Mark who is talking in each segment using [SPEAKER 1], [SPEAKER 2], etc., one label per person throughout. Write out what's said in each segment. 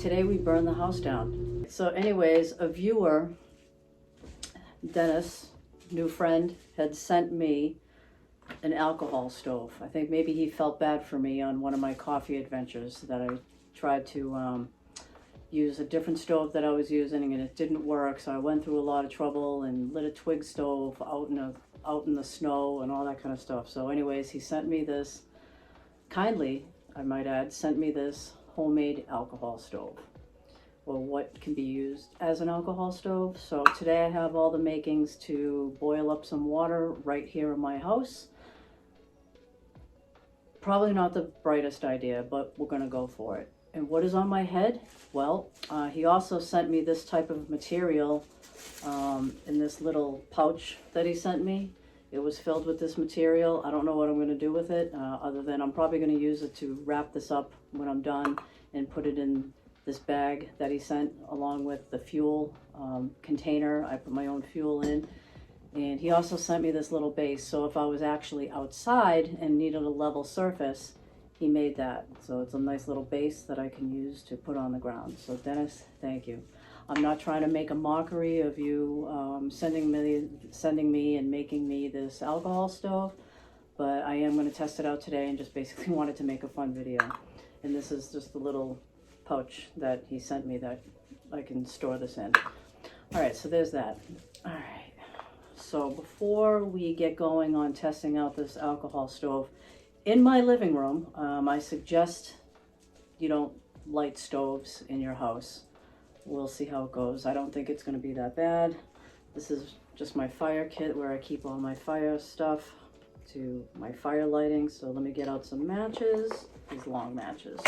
[SPEAKER 1] today we burned the house down. So anyways, a viewer, Dennis, new friend, had sent me an alcohol stove. I think maybe he felt bad for me on one of my coffee adventures that I tried to use a different stove that I was using and it didn't work. So I went through a lot of trouble and lit a twig stove out in the snow and all that kind of stuff. So anyways, he sent me this, kindly, I might add, sent me this homemade alcohol stove, or what can be used as an alcohol stove. So today I have all the makings to boil up some water right here in my house. Probably not the brightest idea, but we're gonna go for it. And what is on my head? Well, he also sent me this type of material in this little pouch that he sent me. It was filled with this material. I don't know what I'm going to do with it, other than I'm probably going to use it to wrap this up when I'm done and put it in this bag that he sent along with the fuel container. I put my own fuel in. And he also sent me this little base. So if I was actually outside and needed a level surface, he made that. So it's a nice little base that I can use to put on the ground. So Dennis, thank you. I'm not trying to make a mockery of you sending me and making me this alcohol stove, but I am going to test it out today and just basically wanted to make a fun video. And this is just the little pouch that he sent me that I can store this in. All right, so there's that. All right, so before we get going on testing out this alcohol stove, in my living room, I suggest you don't light stoves in your house. We'll see how it goes. I don't think it's going to be that bad. This is just my fire kit where I keep all my fire stuff to my fire lighting. So let me get out some matches, these long matches.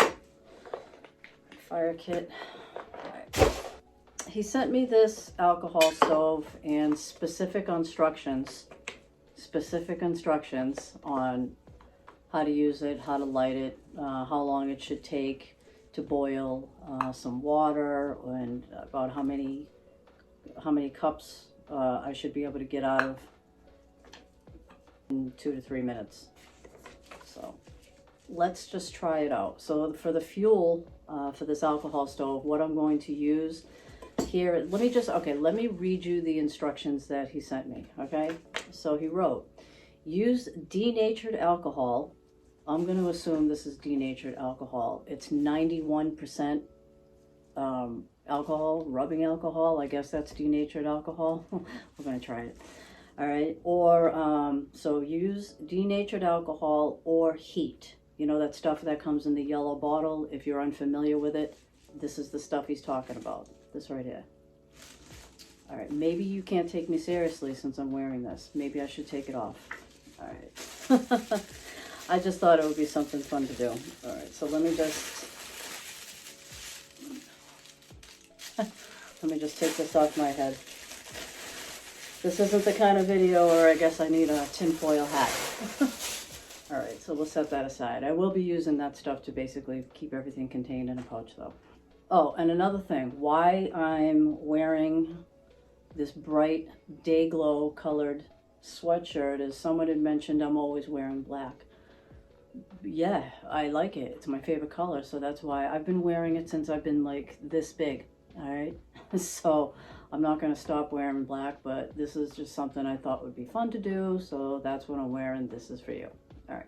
[SPEAKER 1] Fire kit. All right. He sent me this alcohol stove and specific instructions on how to use it, how to light it, how long it should take to boil some water, and about how many cups I should be able to get out of in 2 to 3 minutes. So let's just try it out. So for the fuel for this alcohol stove, what I'm going to use here, let me read you the instructions that he sent me, okay? So he wrote, use denatured alcohol. I'm going to assume this is denatured alcohol. It's 91% alcohol, rubbing alcohol. I guess that's denatured alcohol. We're going to try it. All right. Or, so use denatured alcohol or heat. You know, that stuff that comes in the yellow bottle. If you're unfamiliar with it, this is the stuff he's talking about. This right here. All right. Maybe you can't take me seriously since I'm wearing this. Maybe I should take it off. All right. I just thought it would be something fun to do. All right, so let me just take this off my head. This isn't the kind of video where I guess I need a tinfoil hat. All right, so we'll set that aside. I will be using that stuff to basically keep everything contained in a pouch though. Oh, and another thing, why I'm wearing this bright day glow colored sweatshirt is someone had mentioned I'm always wearing black. Yeah, I like it. It's my favorite color, so that's why I've been wearing it since I've been like this big. All right, so I'm not going to stop wearing black, but this is just something I thought would be fun to do, so that's what I'm wearing. This is for you. All right.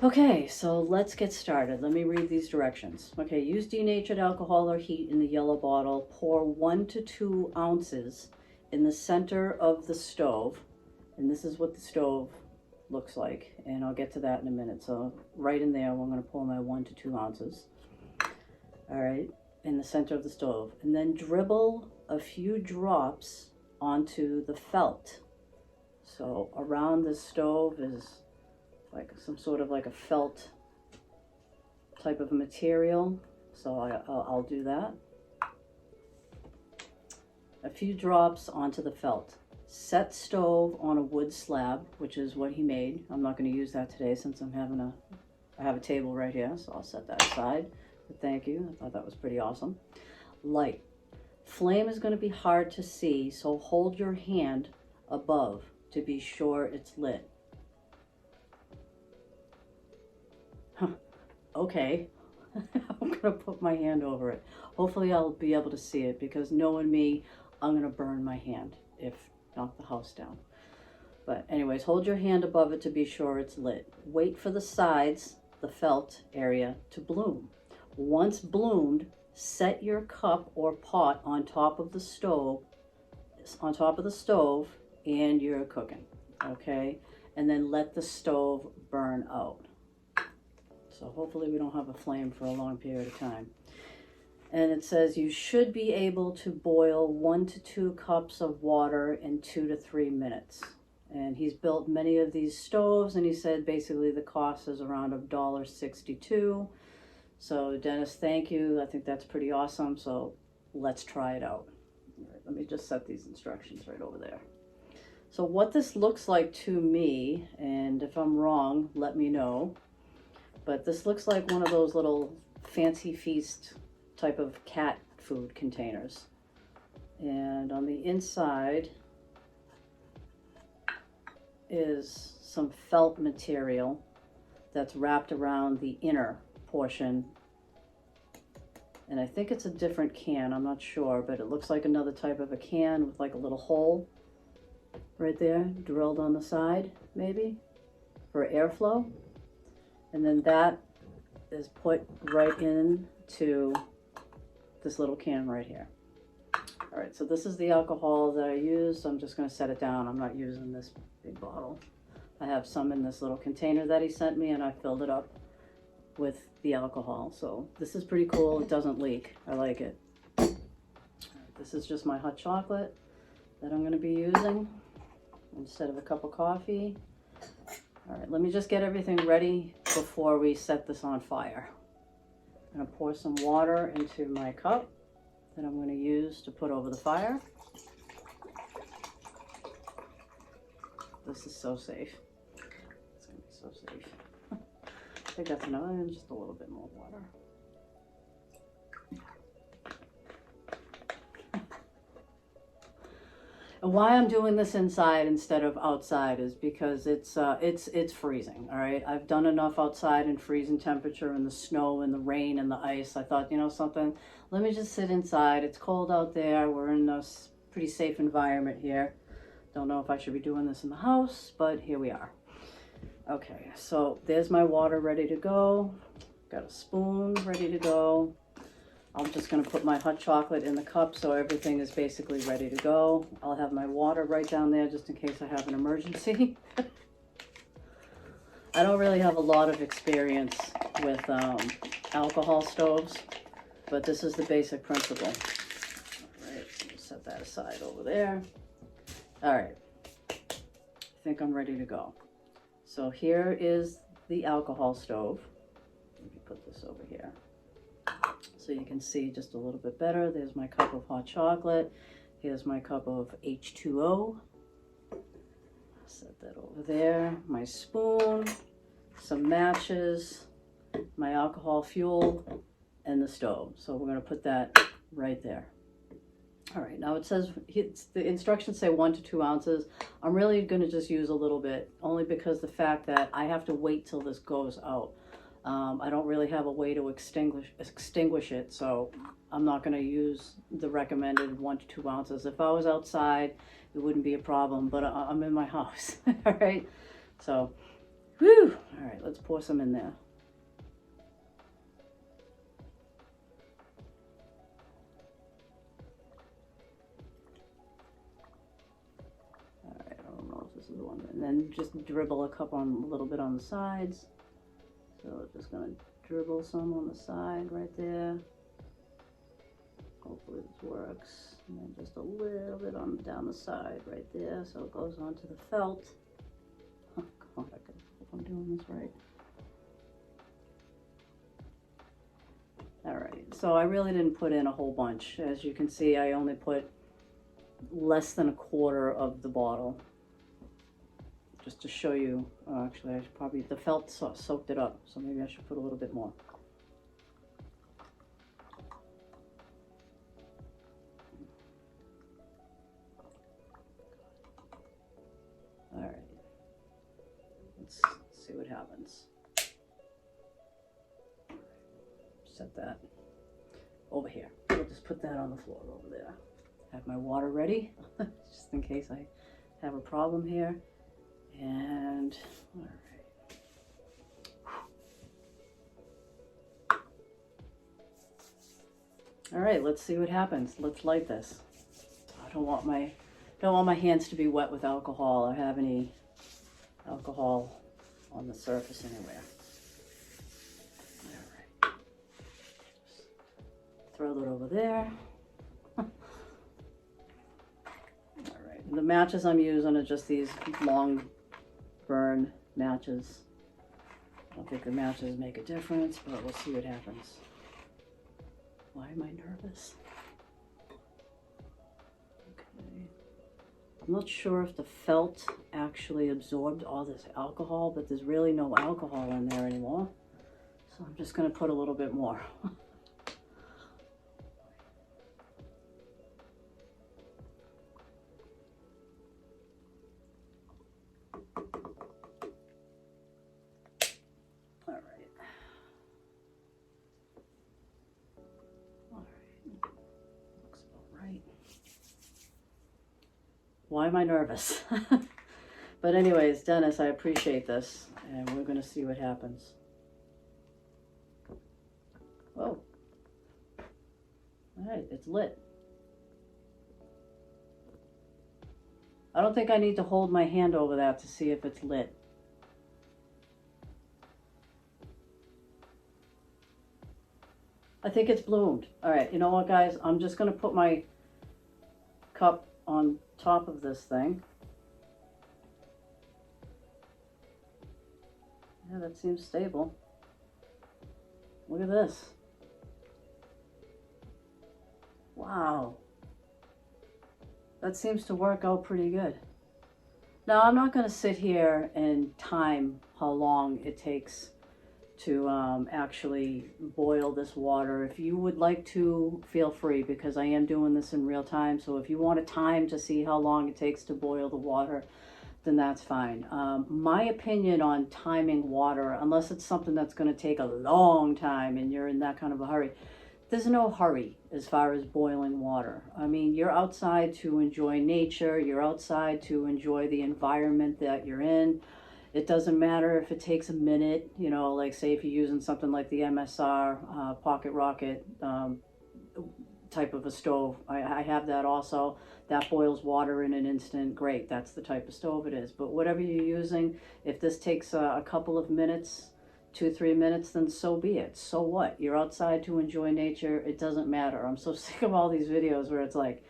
[SPEAKER 1] Okay, so let's get started. Let me read these directions. Okay, use denatured alcohol or heat in the yellow bottle. Pour 1 to 2 ounces in the center of the stove, and this is what the stove looks like, and I'll get to that in a minute. So right in there, I'm going to pour my 1 to 2 ounces. All right, in the center of the stove, and then dribble a few drops onto the felt. So around the stove is like some sort of like a felt type of material. So I'll do that. A few drops onto the felt. Set stove on a wood slab, which is what he made. I'm not going to use that today since I have a table right here, so I'll set that aside. But thank you. I thought that was pretty awesome. Light. Flame is going to be hard to see, so hold your hand above to be sure it's lit. Okay. I'm gonna put my hand over it. Hopefully I'll be able to see it, because knowing me, I'm gonna burn my hand if knock the house down. But anyways, hold your hand above it to be sure it's lit. Wait for the sides, the felt area, to bloom. Once bloomed, set your cup or pot on top of the stove, and you're cooking, okay? And then let the stove burn out. So hopefully we don't have a flame for a long period of time. And it says you should be able to boil 1 to 2 cups of water in 2 to 3 minutes. And he's built many of these stoves, and he said basically the cost is around $1.62. So Dennis, thank you. I think that's pretty awesome. So let's try it out. All right, let me just set these instructions right over there. So what this looks like to me, and if I'm wrong, let me know. But this looks like one of those little fancy feast type of cat food containers. And on the inside is some felt material that's wrapped around the inner portion. And I think it's a different can, I'm not sure, but it looks like another type of a can with like a little hole right there, drilled on the side, maybe, for airflow. And then that is put right into this little can right here. All right, so this is the alcohol that I used. I'm just gonna set it down. I'm not using this big bottle. I have some in this little container that he sent me, and I filled it up with the alcohol. So this is pretty cool. It doesn't leak. I like it. All right, this is just my hot chocolate that I'm gonna be using instead of a cup of coffee. All right, let me just get everything ready before we set this on fire. I'm gonna pour some water into my cup that I'm gonna use to put over the fire. This is so safe. It's gonna be so safe. I think that's enough, and just a little bit more water. And why I'm doing this inside instead of outside is because it's freezing. All right, I've done enough outside in freezing temperature and the snow and the rain and the ice. I thought, you know something, let me just sit inside. It's cold out there. We're in a pretty safe environment here. Don't know if I should be doing this in the house, but here we are. Okay, so there's my water ready to go. Got a spoon ready to go. I'm just going to put my hot chocolate in the cup so everything is basically ready to go. I'll have my water right down there just in case I have an emergency. I don't really have a lot of experience with alcohol stoves, but this is the basic principle. All right, set that aside over there. All right, I think I'm ready to go. So here is the alcohol stove. Let me put this over here so you can see just a little bit better. There's my cup of hot chocolate. Here's my cup of H2O. Set that over there. My spoon, some matches, my alcohol fuel, and the stove. So we're going to put that right there. All right, now it says, the instructions say 1 to 2 ounces. I'm really going to just use a little bit, only because the fact that I have to wait till this goes out. I don't really have a way to extinguish it, so I'm not going to use the recommended 1 to 2 ounces. If I was outside, it wouldn't be a problem, but I'm in my house. All right, so, whew. All right, let's pour some in there. All right, I don't know if this is the one. And then just dribble a little bit on the sides. So just gonna dribble some on the side right there. Hopefully this works. And then just a little bit down the side right there, so it goes onto the felt. Oh God, I hope I'm doing this right. All right, so I really didn't put in a whole bunch. As you can see, I only put less than a quarter of the bottle. Just to show you, actually I should probably, the felt soaked it up, so maybe I should put a little bit more. All right, let's see what happens. set that over here. I'll just put that on the floor over there. Have my water ready, just in case I have a problem here. And, all right. All right, let's see what happens. Let's light this. I don't want my hands to be wet with alcohol or have any alcohol on the surface anywhere. All right. Throw it over there. All right. And the matches I'm using are just these long burn matches. I don't think the matches make a difference, but we'll see what happens. Why am I nervous? Okay. I'm not sure if the felt actually absorbed all this alcohol, but there's really no alcohol in there anymore. So I'm just going to put a little bit more. Why am I nervous? But anyways, Dennis, I appreciate this, and we're going to see what happens. Whoa. All right, it's lit. I don't think I need to hold my hand over that to see if it's lit. I think it's bloomed. All right, you know what, guys? I'm just going to put my cup on top of this thing. Yeah, that seems stable. Look at this. Wow. That seems to work out pretty good. Now, I'm not going to sit here and time how long it takes to actually boil this water. If you would like to, feel free, because I am doing this in real time. So if you want a time to see how long it takes to boil the water, then that's fine. My opinion on timing water, unless it's something that's going to take a long time and you're in that kind of a hurry, there's no hurry as far as boiling water. I mean, you're outside to enjoy nature. You're outside to enjoy the environment that you're in. It doesn't matter if it takes a minute, you know, like say if you're using something like the MSR Pocket Rocket type of a stove. I have that also. That boils water in an instant. Great, that's the type of stove it is. But whatever you're using, if this takes a couple of minutes, 2-3 minutes, then so be it. So what? You're outside to enjoy nature. It doesn't matter. I'm so sick of all these videos where it's like,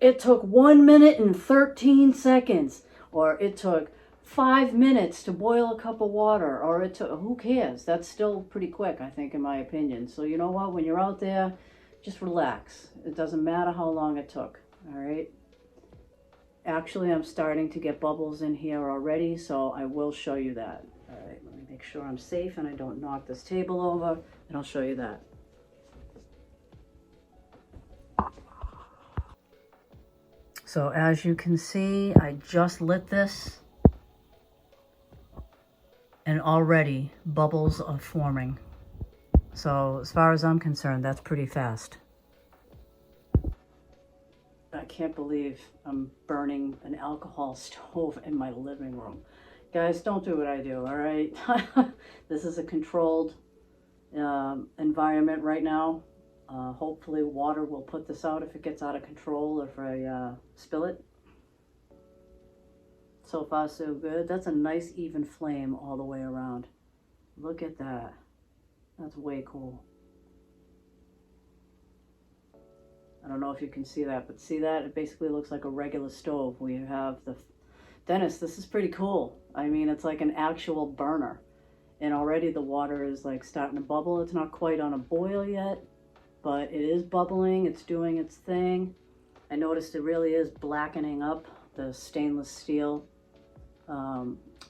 [SPEAKER 1] it took 1 minute and 13 seconds, or it took 5 minutes to boil a cup of water, or it took, who cares? That's still pretty quick, I think, in my opinion. So you know what? When you're out there, just relax. It doesn't matter how long it took, all right? Actually, I'm starting to get bubbles in here already, so I will show you that. All right, let me make sure I'm safe and I don't knock this table over, and I'll show you that. So as you can see, I just lit this, and already bubbles are forming. So as far as I'm concerned, that's pretty fast. I can't believe I'm burning an alcohol stove in my living room. Guys, don't do what I do, all right? This is a controlled environment right now. Hopefully water will put this out if it gets out of control, or if I spill it. So far, so good. That's a nice even flame all the way around. Look at that. That's way cool. I don't know if you can see that, but see that? It basically looks like a regular stove. We have the... Dennis, this is pretty cool. I mean, it's like an actual burner. And already the water is like starting to bubble. It's not quite on a boil yet, but it is bubbling. It's doing its thing. I noticed it really is blackening up the stainless steel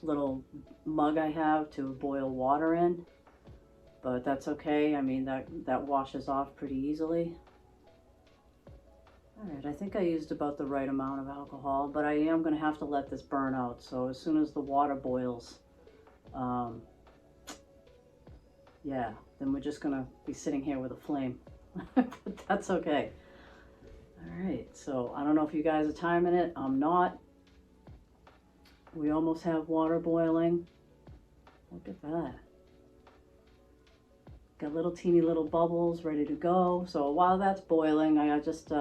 [SPEAKER 1] little mug I have to boil water in. But that's okay. I mean, that washes off pretty easily. All right, I think I used about the right amount of alcohol, but I am going to have to let this burn out. So as soon as the water boils, yeah, then we're just gonna be sitting here with a flame. But that's okay. All right, so I don't know if you guys are timing it. I'm not. We almost have water boiling. Look at that. Got little teeny little bubbles ready to go. So while that's boiling, I just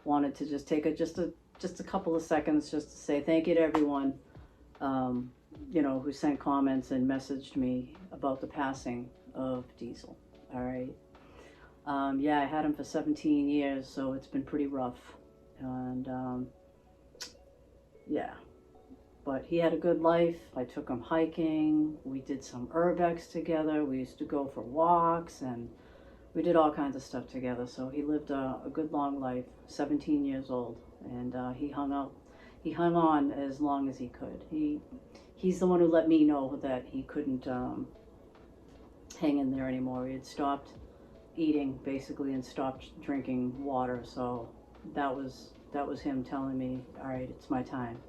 [SPEAKER 1] wanted to just take just a couple of seconds just to say thank you to everyone, you know, who sent comments and messaged me about the passing of Diesel. All right. Yeah, I had him for 17 years, so it's been pretty rough. And yeah, but he had a good life. I took him hiking. We did some urbex together. We used to go for walks, and we did all kinds of stuff together. So he lived a good long life, 17 years old, and he hung on as long as he could. He's the one who let me know that he couldn't hang in there anymore. He had stopped eating basically and stopped drinking water. So that was him telling me, all right, it's my time.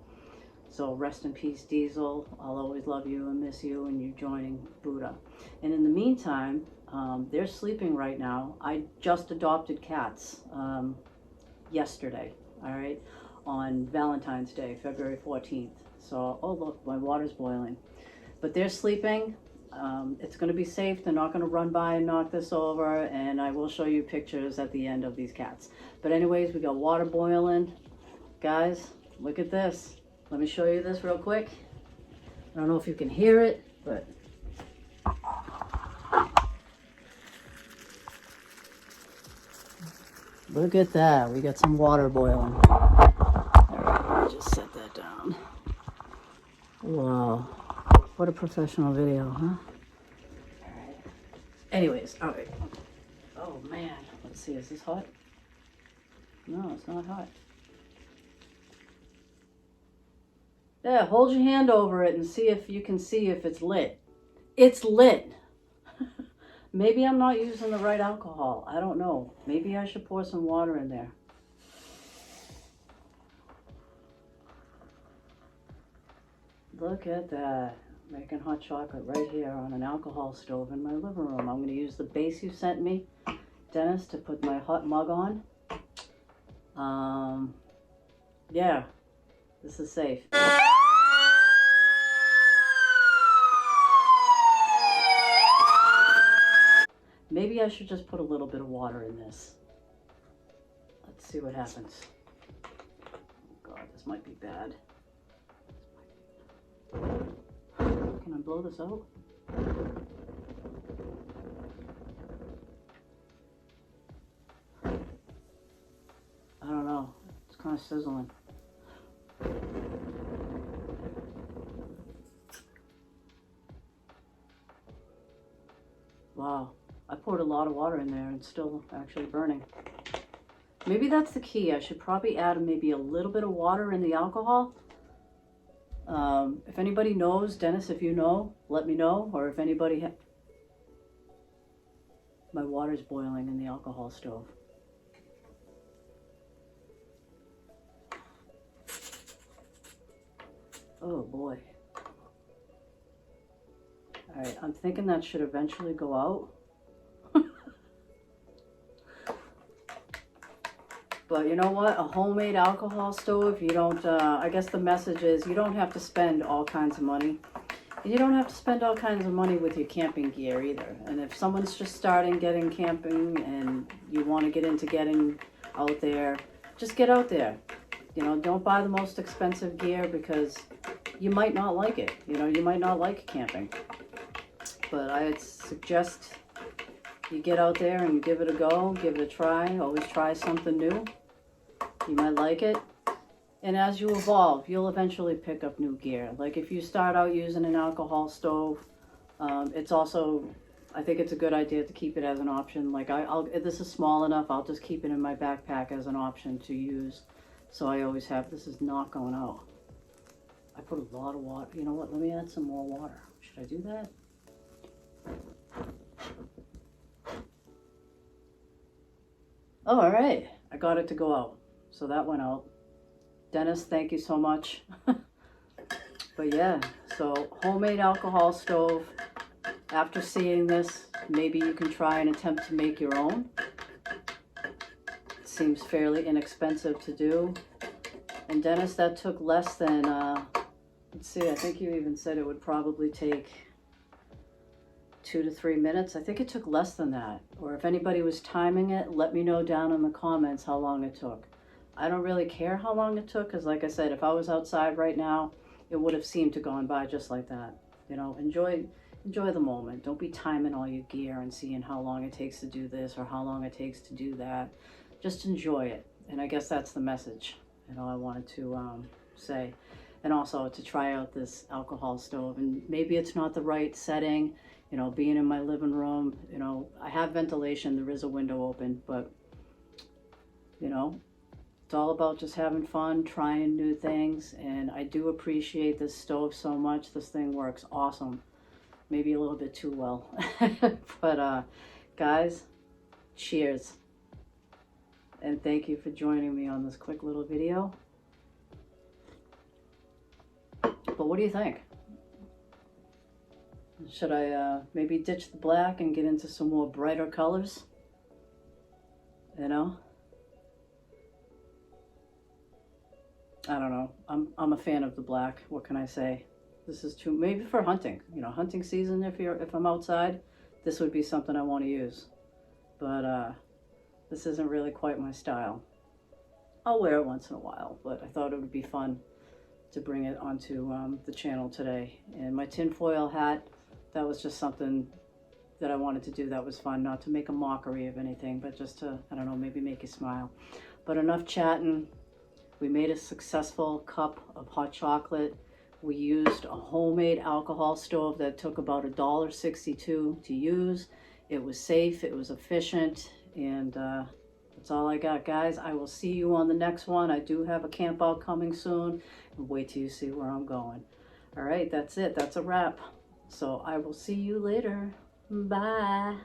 [SPEAKER 1] So rest in peace, Diesel. I'll always love you and miss you and you joining Buddha. And in the meantime, they're sleeping right now. I just adopted cats yesterday, all right, on Valentine's Day, February 14th. So, oh look, my water's boiling. But they're sleeping. It's going to be safe. They're not going to run by and knock this over. And I will show you pictures at the end of these cats. But anyways, we got water boiling. Guys, look at this. Let me show you this real quick. I don't know if you can hear it, but look at that. We got some water boiling. All right, let me just set that down. Wow. What a professional video, huh? All right. Anyways, all right. Oh, man. Let's see. Is this hot? No, it's not hot. Yeah, hold your hand over it and see if you can see if it's lit. It's lit. Maybe I'm not using the right alcohol. I don't know. Maybe I should pour some water in there. Look at that. Making hot chocolate right here on an alcohol stove in my living room. I'm going to use the base you sent me, Dennis, to put my hot mug on. Yeah, this is safe. Maybe I should just put a little bit of water in this. Let's see what happens. Oh God, this might be bad. Can I blow this out? I don't know. It's kind of sizzling. Wow. I poured a lot of water in there and it's still actually burning. Maybe that's the key. I should probably add maybe a little bit of water in the alcohol. If anybody knows, Dennis, if you know, let me know. Or if anybody my water's boiling in the alcohol stove. Oh boy. All right, I'm thinking that should eventually go out. But you know what? A homemade alcohol stove, you don't, I guess the message is you don't have to spend all kinds of money. And you don't have to spend all kinds of money with your camping gear either. And if someone's just starting getting camping and you want to get into getting out there, just get out there. You know, don't buy the most expensive gear because you might not like it. You know, you might not like camping. But I'd suggest you get out there and give it a go, give it a try. Always try something new. You might like it. And as you evolve, you'll eventually pick up new gear. Like if you start out using an alcohol stove, it's also, I think it's a good idea to keep it as an option. Like if this is small enough, I'll just keep it in my backpack as an option to use. So I always have, this is not going out. I put a lot of water. You know what? Let me add some more water. Should I do that? Oh, all right. I got it to go out. So that went out. Dennis, thank you so much. But yeah, so homemade alcohol stove. after seeing this, maybe you can try and attempt to make your own. It seems fairly inexpensive to do. And Dennis, that took less than, let's see, I think you even said it would probably take 2 to 3 minutes. I think it took less than that. Or if anybody was timing it, let me know down in the comments how long it took. I don't really care how long it took, because like I said, if I was outside right now, it would have seemed to gone by just like that. You know, enjoy the moment. Don't be timing all your gear and seeing how long it takes to do this or how long it takes to do that. Just enjoy it. And I guess that's the message, you know, I wanted to say. And also to try out this alcohol stove. And maybe it's not the right setting, you know, being in my living room, you know, I have ventilation, there is a window open, but, you know, it's all about just having fun, trying new things. And I do appreciate this stove so much. This thing works awesome. Maybe a little bit too well. But guys, cheers. And thank you for joining me on this quick little video. But what do you think? Should I maybe ditch the black and get into some more brighter colors? You know? I don't know. I'm a fan of the black. What can I say? This is too, maybe for hunting. You know, hunting season, if I'm outside, this would be something I want to use. But this isn't really quite my style. I'll wear it once in a while, but I thought it would be fun to bring it onto the channel today. And my tinfoil hat, that was just something that I wanted to do that was fun, not to make a mockery of anything, but just to, I don't know, maybe make you smile. But enough chatting. We made a successful cup of hot chocolate. We used a homemade alcohol stove that took about $1.62 to use. It was safe, it was efficient, and that's all I got, guys. I will see you on the next one. I do have a camp out coming soon, and wait till you see where I'm going. All right, that's it. That's a wrap. So I will see you later. Bye.